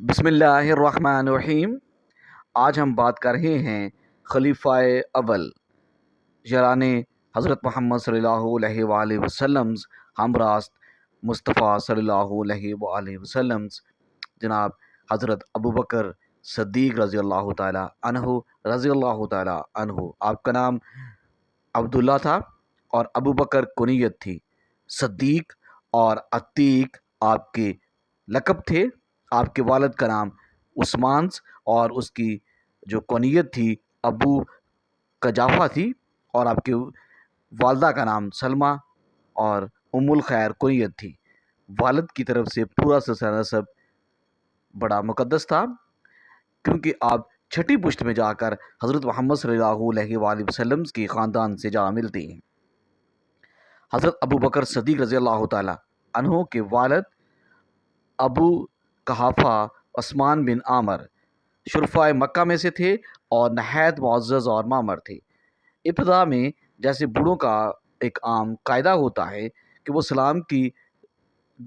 بسم اللہ الرحمن الرحیم۔ آج ہم بات کر رہے ہیں خلیفہ اول یعنی حضرت محمد صلی اللہ علیہ وآلہ وسلم ہم راست مصطفیٰ صلی اللہ علیہ وآلہ وسلم جناب حضرت ابوبکر صدیق رضی اللہ تعالیٰ عنہ۔ آپ کا نام عبداللہ تھا اور ابوبکر کنیت تھی، صدیق اور عتیق آپ کے لقب تھے۔ آپ کے والد کا نام عثمان اور اس کی جو کنیت تھی ابو قجافہ تھی، اور آپ کے والدہ کا نام سلمہ اور ام الخیر کنیت تھی۔ والد کی طرف سے پورا سلسلہ نسب بڑا مقدس تھا، کیونکہ آپ چھٹی پشت میں جا کر حضرت محمد صلی اللہ علیہ وآلہ وسلم کی خاندان سے جا ملتے ہیں۔ حضرت ابوبکر صدیق رضی اللہ تعالیٰ عنہ کے والد ابو قحافہ عثمان بن عامر شرفائے مکہ میں سے تھے اور نہایت معزز اور مامر تھے۔ ابتدا میں جیسے بوڑھوں کا ایک عام قاعدہ ہوتا ہے کہ وہ سلام کی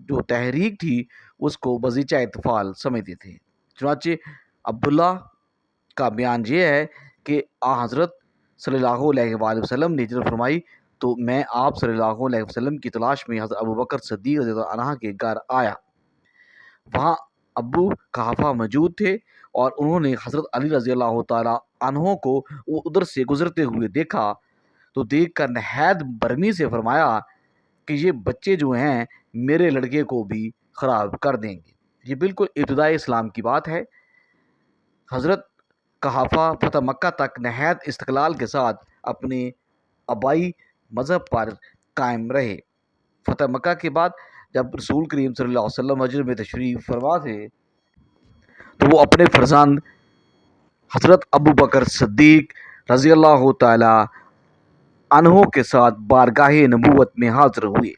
جو تحریک تھی اس کو بازیچہ اطفال سمجھتے تھے، چنانچہ عبداللہ کا بیان یہ ہے کہ حضرت صلی اللہ علیہ وآلہ وسلم نے ہجرت فرمائی تو میں آپ صلی اللہ علیہ وسلم کی تلاش میں حضرت ابوبکر صدیق رضی اللہ عنہ کے گھر آیا۔ وہاں ابو قحافہ موجود تھے اور انہوں نے حضرت علی رضی اللہ تعالیٰ عنہ کو وہ ادھر سے گزرتے ہوئے دیکھا تو دیکھ کر نہایت برمی سے فرمایا کہ یہ بچے جو ہیں میرے لڑکے کو بھی خراب کر دیں گے۔ یہ بالکل ابتدائی اسلام کی بات ہے۔ حضرت قحافہ فتح مکہ تک نہایت استقلال کے ساتھ اپنے آبائی مذہب پر قائم رہے۔ فتح مکہ کے بعد جب رسول کریم صلی اللہ علیہ وسلم حج میں تشریف فرما تھے تو وہ اپنے فرزند حضرت ابوبکر صدیق رضی اللہ تعالی عنہ کے ساتھ بارگاہ نبوت میں حاضر ہوئے۔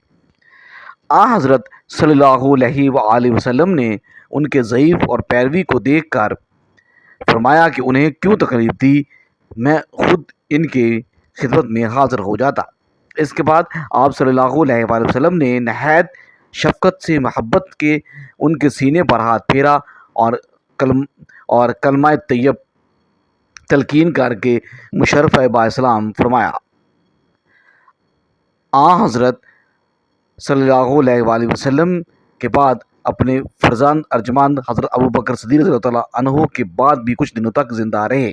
حضرت صلی اللہ علیہ وآلہ وسلم نے ان کے ضعیف اور پیروی کو دیکھ کر فرمایا کہ انہیں کیوں تکلیف دی، میں خود ان کے خدمت میں حاضر ہو جاتا۔ اس کے بعد آپ صلی اللہ علیہ وآلہ وسلم نے نہایت شفقت سے محبت کے ان کے سینے پر ہاتھ پھیرا اور کلمہ طیب تلقین کر کے مشرف با اسلام فرمایا۔ حضرت صلی اللہ علیہ وآلہ وسلم کے بعد اپنے فرزند ارجمند حضرت ابوبکر صدیق رضی اللہ تعالیٰ عنہ کے بعد بھی کچھ دنوں تک زندہ رہے۔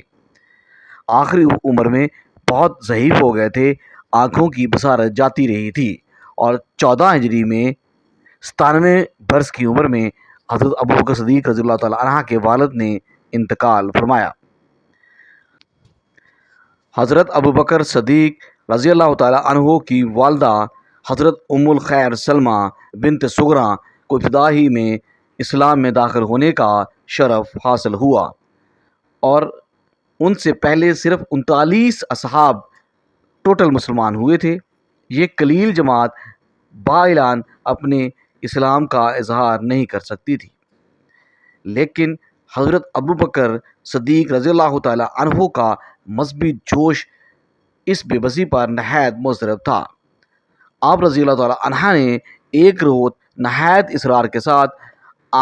آخری عمر میں بہت ضعیف ہو گئے تھے، آنکھوں کی بصارت جاتی رہی تھی، اور 14 ہجری میں 97 برس کی عمر میں حضرت ابوبکر صدیق رضی اللہ تعالیٰ عنہ کے والد نے انتقال فرمایا۔ حضرت ابوبکر صدیق رضی اللہ تعالیٰ عنہ کی والدہ حضرت ام الخیر سلمہ بنت سغرا کو ابتدائی میں اسلام میں داخل ہونے کا شرف حاصل ہوا، اور ان سے پہلے صرف 39 اصحاب ٹوٹل مسلمان ہوئے تھے۔ یہ قلیل جماعت بااعلان اپنے اسلام کا اظہار نہیں کر سکتی تھی، لیکن حضرت ابوبکر صدیق رضی اللہ تعالیٰ عنہ کا مذہبی جوش اس بے بسی پر نہایت مضطرب تھا۔ آپ رضی اللہ تعالیٰ عنہ نے ایک روز نہایت اصرار کے ساتھ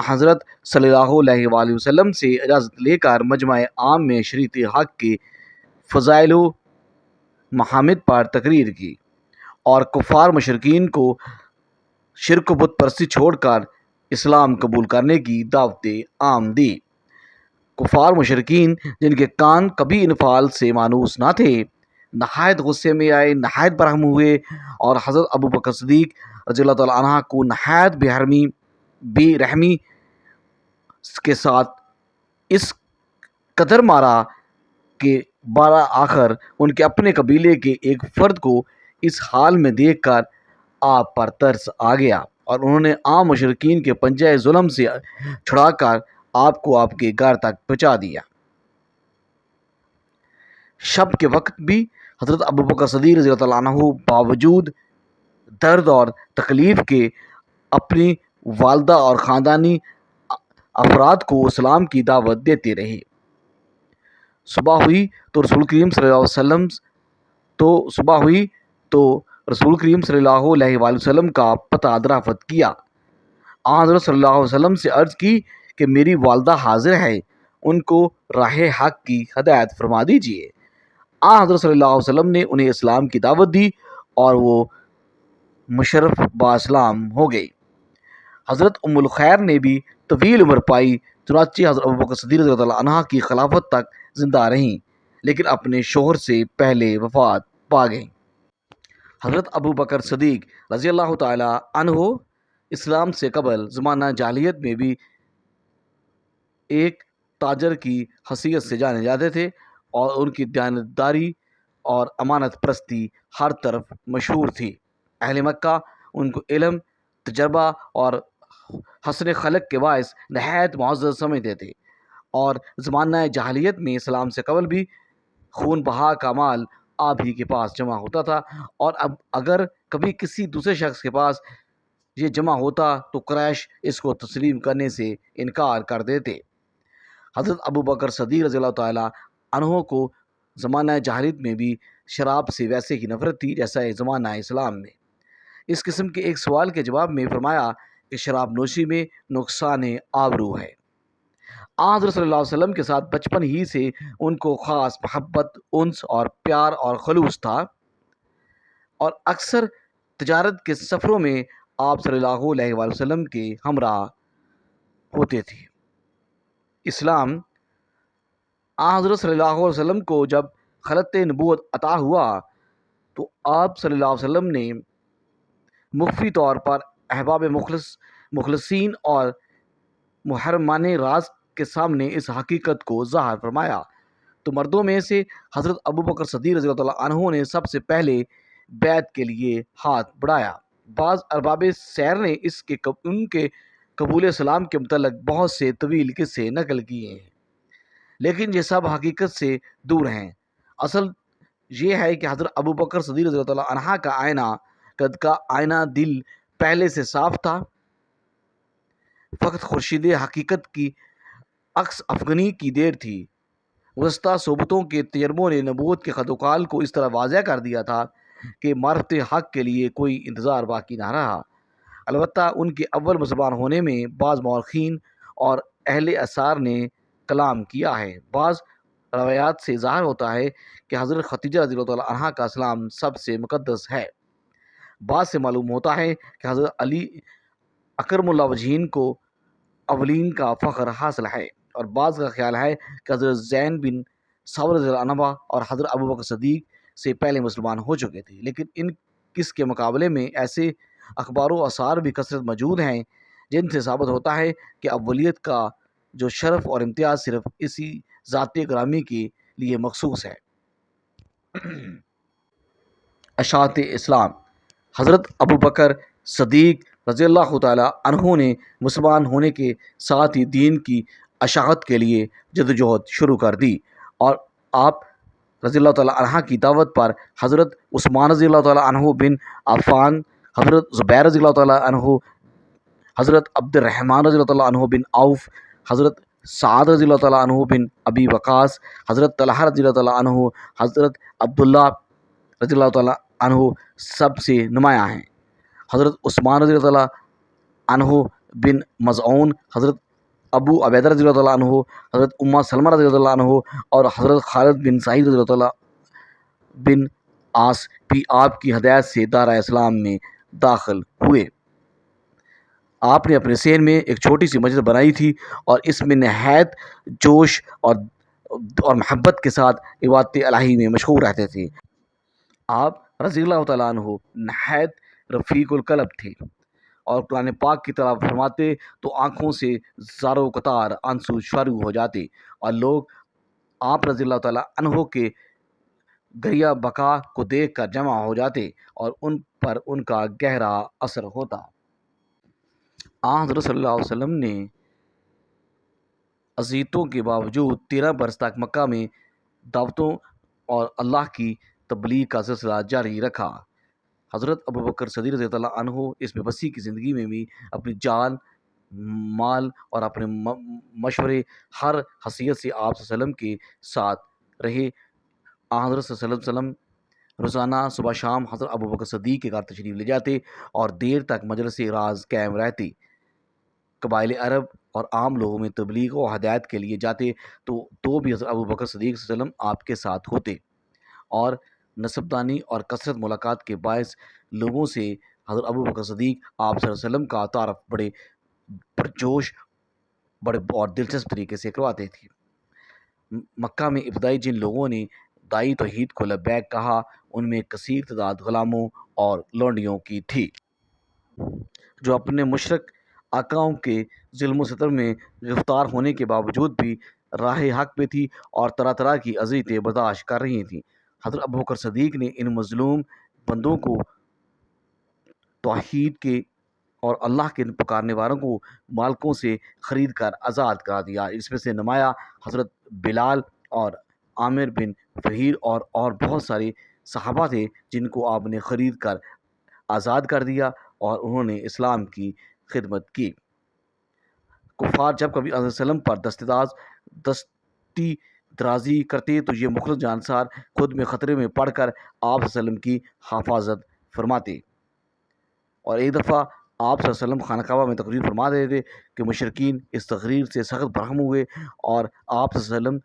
حضرت صلی اللہ علیہ وآلہ وسلم سے اجازت لے کر مجمع عام میں شریعت حق کے فضائل و محامد پر تقریر کی اور کفار مشرکین کو شرک و بت پرستی چھوڑ کر اسلام قبول کرنے کی دعوت عام دی۔ کفار مشرکین جن کے کان کبھی انفعال سے مانوس نہ تھے نہایت غصے میں آئے، نہایت برہم ہوئے، اور حضرت ابوبکر صدیق رضی اللہ تعالیٰ عنہ کو نہایت بے رحمی کے ساتھ اس قدر مارا کہ آخر ان کے اپنے قبیلے کے ایک فرد کو اس حال میں دیکھ کر آپ پر ترس آ گیا، اور انہوں نے عام مشرکین کے پنجہ ظلم سے چھڑا کر آپ کو آپ کے گھر تک پہنچا دیا۔ شب کے وقت بھی حضرت ابوبکر صدیق رضی اللہ عنہ باوجود درد اور تکلیف کے اپنی والدہ اور خاندانی افراد کو اسلام کی دعوت دیتے رہے۔ صبح ہوئی تو رسول کریم صلی اللہ علیہ وآلہ وسلم کا پتہ دریافت کیا۔ حضرت صلی اللہ علیہ وسلم سے عرض کی کہ میری والدہ حاضر ہے، ان کو راہ حق کی ہدایت فرما دیجیے۔ حضرت صلی اللہ علیہ وسلم نے انہیں اسلام کی دعوت دی اور وہ مشرف با اسلام ہو گئی۔ حضرت ام الخیر نے بھی طویل عمر پائی، چنانچہ حضرت ابوبکر صدیق رضی اللہ عنہ کی خلافت تک زندہ رہیں، لیکن اپنے شوہر سے پہلے وفات پا گئیں۔ حضرت ابوبکر صدیق رضی اللہ تعالی عنہ اسلام سے قبل زمانہ جاہلیت میں بھی ایک تاجر کی حیثیت سے جانے جاتے تھے، اور ان کی دیانتداری اور امانت پرستی ہر طرف مشہور تھی۔ اہل مکہ ان کو علم، تجربہ اور حسن خلق کے باعث نہایت معزز سمجھتے تھے، اور زمانہ جاہلیت میں اسلام سے قبل بھی خون بہا کا مال آپ ہی کے پاس جمع ہوتا تھا، اور اب اگر کبھی کسی دوسرے شخص کے پاس یہ جمع ہوتا تو قریش اس کو تسلیم کرنے سے انکار کر دیتے۔ حضرت ابوبکر صدیق رضی اللہ تعالیٰ عنہ کو زمانہ جاہلیت میں بھی شراب سے ویسے ہی نفرت تھی جیسا زمانہ اسلام میں۔ اس قسم کے ایک سوال کے جواب میں فرمایا کہ شراب نوشی میں نقصان آبرو ہے۔ حضرت صلی اللہ علیہ وسلم کے ساتھ بچپن ہی سے ان کو خاص محبت، انس اور پیار اور خلوص تھا، اور اکثر تجارت کے سفروں میں آپ صلی اللہ علیہ وآلہ وسلم کے ہمراہ ہوتے تھے۔ اسلام حضرت صلی اللہ علیہ وسلم کو جب خلعت نبوت عطا ہوا تو آپ صلی اللہ علیہ وسلم نے مخفی طور پر احباب مخلصین اور محرمان راز کے سامنے اس حقیقت کو ظاہر فرمایا، تو مردوں میں سے حضرت ابوبکر صدیق رضی اللہ عنہ نے سب سے پہلے بیعت کے لیے ہاتھ بڑھایا۔ بعض ارباب سیر نے ان کے قبول اسلام کے متعلق بہت سے طویل قصے نقل کیے ہیں، لیکن یہ سب حقیقت سے دور ہیں۔ اصل یہ ہے کہ حضرت ابوبکر صدیق رضی اللہ عنہ کا قد کا آئینہ دل پہلے سے صاف تھا، فقط خورشید حقیقت کی عکس افغنی کی دیر تھی۔ وسطی صحبتوں کے تجربوں نے نبوت کے خط و قال کو اس طرح واضح کر دیا تھا کہ معرفت حق کے لیے کوئی انتظار باقی نہ رہا۔ البتہ ان کے اول مسلمان ہونے میں بعض مورخین اور اہل اثار نے کلام کیا ہے۔ بعض روایات سے ظاہر ہوتا ہے کہ حضرت خدیجہ رضی اللہ عنہ کا اسلام سب سے مقدس ہے۔ بعض سے معلوم ہوتا ہے کہ حضرت علی اکرم اللہ وجہین کو اولین کا فخر حاصل ہے، اور بعض کا خیال ہے کہ حضرت زین بن ثابت رضی اللہ عنہ اور حضرت ابوبکر صدیق سے پہلے مسلمان ہو چکے تھے، لیکن اس کے مقابلے میں ایسے اخبار و آثار بھی کثرت موجود ہیں جن سے ثابت ہوتا ہے کہ اولیت کا جو شرف اور امتیاز صرف اسی ذات گرامی کے لیے مخصوص ہے۔ اشاعت اسلام حضرت ابوبکر صدیق رضی اللہ تعالیٰ عنہ نے مسلمان ہونے کے ساتھ ہی دین کی اشاعت کے لیے جدوجہد شروع کر دی، اور آپ رضی اللہ تعالیٰ عنہ کی دعوت پر حضرت عثمان رضی اللہ تعالیٰ عنہ بن عفان، حضرت زبیر رضی اللہ تعالیٰ عنہ، حضرت عبد الرحمن رضی اللہ تعالیٰ عنہ بن عوف، حضرت سعد رضی اللہ تعالیٰ عنہ بن ابی وقاص، حضرت طلحہ رضی اللہ تعالیٰ عنہ، حضرت عبداللہ رضی اللہ تعالیٰ عنہ سب سے نمایاں ہیں۔ حضرت عثمان رضی اللہ تعالیٰ عنہ بن مظعون، حضرت ابو عبیدہ رضی اللہ تعالیٰ عنہ، حضرت ام سلمہ رضی اللہ عنہ اور حضرت خالد بن سعید رضی اللہ تعالیٰ بن عاص بھی آپ کی ہدایت سے دارہ اسلام میں داخل ہوئے۔ آپ نے اپنے صحن میں ایک چھوٹی سی مسجد بنائی تھی، اور اس میں نہایت جوش اور محبت کے ساتھ عبادت الہی میں مشغول رہتے تھے۔ آپ رضی اللہ تعالیٰ عنہ نہایت رفیق القلب تھے، اور قرآن پاک کی طرف فرماتے تو آنکھوں سے زارو قطار آنسو شروع ہو جاتے، اور لوگ آپ رضی اللہ تعالیٰ عنہ کے گریہ بکا کو دیکھ کر جمع ہو جاتے، اور ان پر ان کا گہرا اثر ہوتا۔ حضرت صلی اللہ علیہ وسلم نے اذیتوں کے باوجود 13 برس تک مکہ میں دعوتوں اور اللہ کی تبلیغ کا سلسلہ جاری رکھا۔ حضرت ابوبکر صدیق رضی اللہ عنہ اس میں وسیع کی زندگی میں بھی اپنی جان، مال اور اپنے مشورے ہر حیثیت سے آپ صلی اللہ علیہ وسلم کے ساتھ رہے۔ حضرت صلی اللہ علیہ وسلم روزانہ صبح شام حضرت ابوبکر صدیق کے گھر تشریف لے جاتے اور دیر تک مجلس راز قائم رہتی۔ قبائل عرب اور عام لوگوں میں تبلیغ و ہدایت کے لیے جاتے تو بھی حضرت ابوبکر صدیق صلی اللہ علیہ وسلم آپ کے ساتھ ہوتے، اور نسبدانی اور کثرت ملاقات کے باعث لوگوں سے حضرت ابوبکر صدیق آپ صلی اللہ علیہ وسلم کا تعارف بڑے پرجوش بڑے اور دلچسپ طریقے سے کرواتے تھے۔ مکہ میں ابتدائی جن لوگوں نے دائی توحید کو لبیک کہا، ان میں کثیر تعداد غلاموں اور لونڈیوں کی تھی، جو اپنے مشرک آقاؤں کے ظلم و ستم میں گرفتار ہونے کے باوجود بھی راہ حق پہ تھی اور طرح طرح کی اذیتیں برداشت کر رہی تھیں۔ حضرت ابوبکر صدیق نے ان مظلوم بندوں کو توحید کے اور اللہ کے پکارنے والوں کو مالکوں سے خرید کر آزاد کرا دیا۔ اس میں سے نمایاں حضرت بلال اور عامر بن فہیر اور بہت سارے صحابہ تھے جن کو آپ نے خرید کر آزاد کر دیا اور انہوں نے اسلام کی خدمت کی۔ کفار جب کبھی حضرت وسلم پر دستی درازی کرتے تو یہ مخلص جانسار خود میں خطرے میں پڑ کر آپ صلی اللہ علیہ وسلم کی حفاظت فرماتے، اور ایک دفعہ آپ صلی اللہ علیہ وسلم خانہ کعبہ میں تقریر فرما رہے تھے کہ مشرکین اس تقریر سے سخت برہم ہوئے اور آپ صلی اللہ علیہ وسلم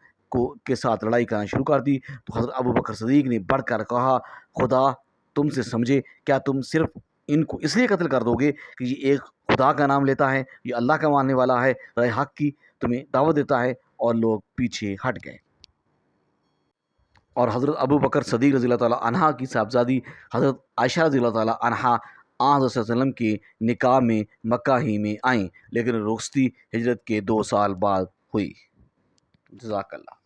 کے ساتھ لڑائی کرنا شروع کر دی، تو حضرت ابوبکر صدیق نے بڑھ کر کہا، خدا تم سے سمجھے، کیا تم صرف ان کو اس لیے قتل کر دو گے کہ یہ ایک خدا کا نام لیتا ہے، یہ اللہ کا ماننے والا ہے، راہ حق کی تمہیں دعوت دیتا ہے؟ اور لوگ پیچھے ہٹ گئے، اور حضرت ابوبکر صدیق رضی اللہ تعالیٰ عنہ کی صاحبزادی حضرت عائشہ رضی اللہ تعالیٰ عنہ حضرت صلی اللہ علیہ وسلم کے نکاح میں مکہ ہی میں آئیں، لیکن رخصتی ہجرت کے 2 سال بعد ہوئی۔ جزاک اللہ۔